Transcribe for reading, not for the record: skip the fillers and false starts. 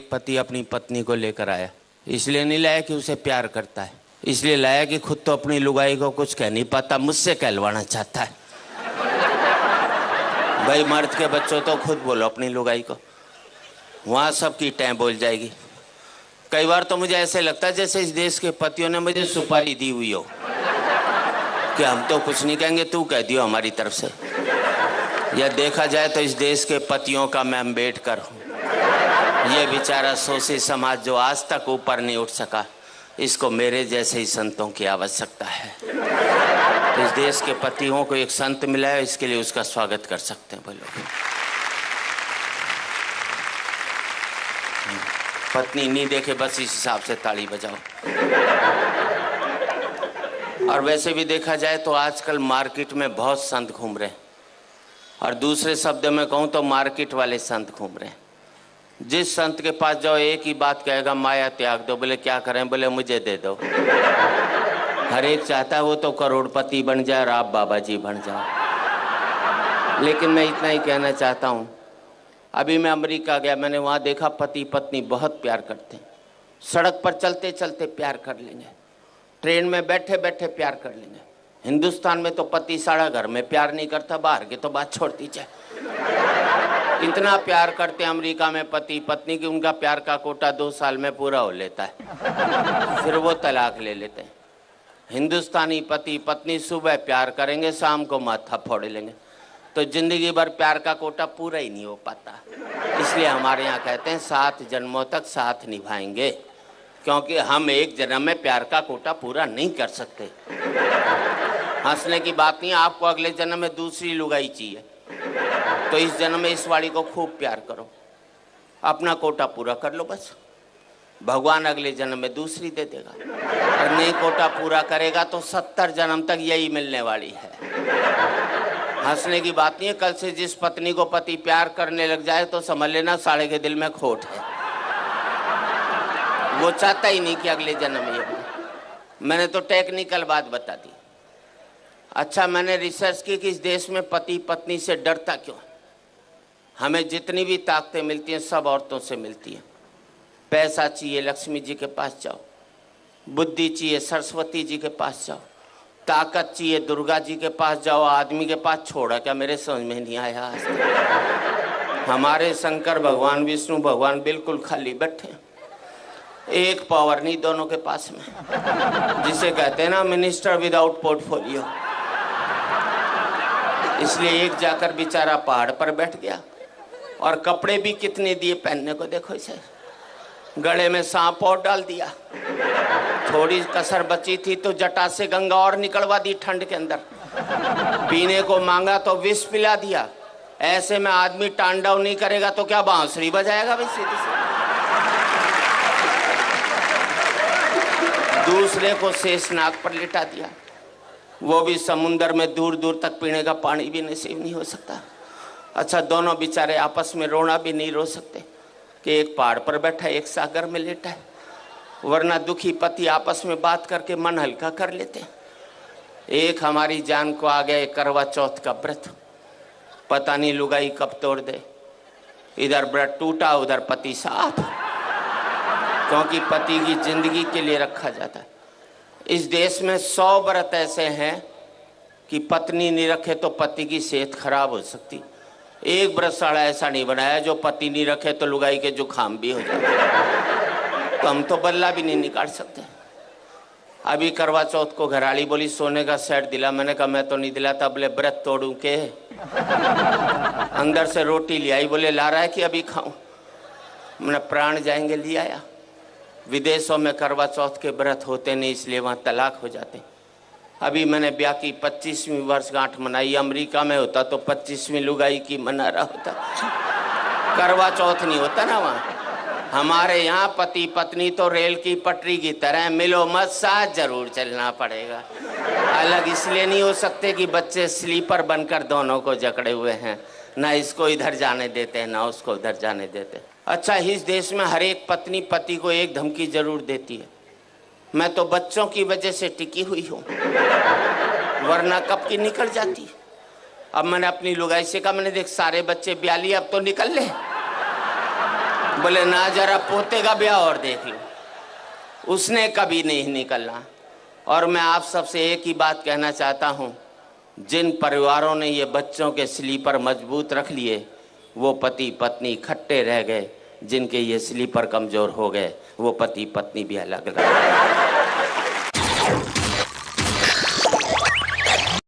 एक पति अपनी पत्नी को लेकर आया। इसलिए नहीं लाया कि उसे प्यार करता है, इसलिए लाया कि खुद तो अपनी लुगाई को कुछ कह नहीं पाता, मुझसे कहलवाना चाहता है। भाई मर्द के बच्चों तो खुद बोलो अपनी लुगाई को, वहाँ सबकी टैं बोल जाएगी। कई बार तो मुझे ऐसे लगता है जैसे इस देश के पतियों ने मुझे सुपारी दी हुई हो कि हम तो कुछ नहीं कहेंगे, तू कह दियो हमारी तरफ से। या देखा जाए तो इस देश के पतियों का मैं अम्बेडकर हूँ। ये बेचारा शोषित समाज जो आज तक ऊपर नहीं उठ सका, इसको मेरे जैसे ही संतों की आवश्यकता है। तो इस देश के पतियों को एक संत मिला है, इसके लिए उसका स्वागत कर सकते हैं बोलो। पत्नी नहीं देखे बस इस हिसाब से ताली बजाओ। और वैसे भी देखा जाए तो आजकल मार्केट में बहुत संत घूम रहे हैं, और दूसरे शब्द में कहूँ तो मार्केट वाले संत घूम रहे हैं। जिस संत के पास जाओ एक ही बात कहेगा, माया त्याग दो। बोले क्या करें? बोले मुझे दे दो। हर एक चाहता है वो तो करोड़पति बन जाए और आप बाबा जी बन जाओ। लेकिन मैं इतना ही कहना चाहता हूँ, अभी मैं अमेरिका गया, मैंने वहाँ देखा पति पत्नी बहुत प्यार करते हैं। सड़क पर चलते चलते प्यार कर लेंगे, ट्रेन में बैठे बैठे प्यार कर लेंगे। हिंदुस्तान में तो पति सारा घर में प्यार नहीं करता, बाहर के तो बात छोड़ दीजिए। इतना प्यार करते हैं अमेरिका में पति पत्नी की, उनका प्यार का कोटा 2 साल में पूरा हो लेता है, फिर वो तलाक ले लेते हैं। हिंदुस्तानी पति पत्नी सुबह प्यार करेंगे, शाम को माथा फोड़ लेंगे, तो जिंदगी भर प्यार का कोटा पूरा ही नहीं हो पाता। इसलिए हमारे यहाँ कहते हैं 7 जन्मों तक साथ निभाएंगे, क्योंकि हम एक जन्म में प्यार का कोटा पूरा नहीं कर सकते। हंसने की बात नहीं, आपको अगले जन्म में दूसरी लुगाई चाहिए, तो इस जन्म में इस वाली को खूब प्यार करो, अपना कोटा पूरा कर लो बस। भगवान अगले जन्म में दूसरी दे देगा, और नहीं कोटा पूरा करेगा तो 70 जन्म तक यही मिलने वाली है। हंसने की बात नहीं है, कल से जिस पत्नी को पति प्यार करने लग जाए तो समझ लेना साले के दिल में खोट है, वो चाहता ही नहीं कि अगले जन्म में ये बने। मैंने तो टेक्निकल बात बता दी। अच्छा, मैंने रिसर्च की कि इस देश में पति पत्नी से डरता क्यों? हमें जितनी भी ताकतें मिलती हैं सब औरतों से मिलती हैं। पैसा चाहिए लक्ष्मी जी के पास जाओ, बुद्धि चाहिए सरस्वती जी के पास जाओ, ताकत चाहिए दुर्गा जी के पास जाओ, आदमी के पास छोड़ा क्या? मेरे समझ में नहीं आया आज तक। हमारे शंकर भगवान विष्णु भगवान बिल्कुल खाली बैठे, एक पावर नहीं दोनों के पास में, जिसे कहते हैं ना मिनिस्टर विदाउट पोर्टफोलियो। इसलिए एक जाकर बेचारा पहाड़ पर बैठ गया, और कपड़े भी कितने दिए पहनने को, देखो इसे, गले में सांप और डाल दिया। थोड़ी कसर बची थी तो जटा से गंगा और निकलवा दी ठंड के अंदर। पीने को मांगा तो विष पिला दिया। ऐसे में आदमी तांडव नहीं करेगा तो क्या बांसुरी बजाएगा भाई? सीधी सी दूसरे को शेषनाग पर लिटा दिया, वो भी समुंदर में दूर दूर तक पीने का पानी भी नसीब नहीं हो सकता। अच्छा, दोनों बेचारे आपस में रोना भी नहीं रो सकते कि एक पहाड़ पर बैठा एक सागर में लेटा है, वरना दुखी पति आपस में बात करके मन हल्का कर लेते। एक हमारी जान को आ गया करवा चौथ का व्रत, पता नहीं लुगाई कब तोड़ दे। इधर व्रत टूटा उधर पति साफ, क्योंकि पति की जिंदगी के लिए रखा जाता है। इस देश में 100 व्रत ऐसे हैं कि पत्नी नहीं रखे तो पति की सेहत खराब हो सकती। एक व्रतशाला ऐसा नहीं बनाया जो पति नहीं रखे तो लुगाई के जुखाम भी हो जाए। तो हम तो बल्ला भी नहीं निकाल सकते। अभी करवा चौथ को घराड़ी बोली सोने का सेट दिला, मैंने कहा मैं तो नहीं दिलाता। बोले व्रत तोड़ू के? अंदर से रोटी ले आई, बोले ला रहा है कि अभी खाऊं? मैंने प्राण जाएंगे, ले आया। विदेशों में करवा चौथ के व्रत होते नहीं, इसलिए वहाँ तलाक हो जाते। अभी मैंने ब्याह की 25वीं वर्षगांठ मनाई, अमेरिका में होता तो 25वीं लुगाई की मना रहा होता, करवा चौथ नहीं होता ना वहाँ। हमारे यहाँ पति पत्नी तो रेल की पटरी की तरह, मिलो मत साथ जरूर चलना पड़ेगा। अलग इसलिए नहीं हो सकते कि बच्चे स्लीपर बनकर दोनों को जकड़े हुए हैं, ना इसको इधर जाने देते हैं ना उसको उधर जाने देते। अच्छा, इस देश में हर एक पत्नी पति को एक धमकी जरूर देती है। मैं तो बच्चों की वजह से टिकी हुई हूँ, वरना कब की निकल जाती। अब मैंने अपनी लुगाई से कहा, मैंने देख सारे बच्चे ब्याह लिए, अब तो निकल ले। बोले ना जरा पोते का ब्याह और देख लो, उसने कभी नहीं निकलना। और मैं आप सबसे एक ही बात कहना चाहता हूँ, जिन परिवारों ने ये बच्चों के स्लीपर मजबूत रख लिए वो पति पत्नी इकट्ठे रह गए, जिनके ये स्लीपर कमज़ोर हो गए वो पति पत्नी भी अलग रह गए।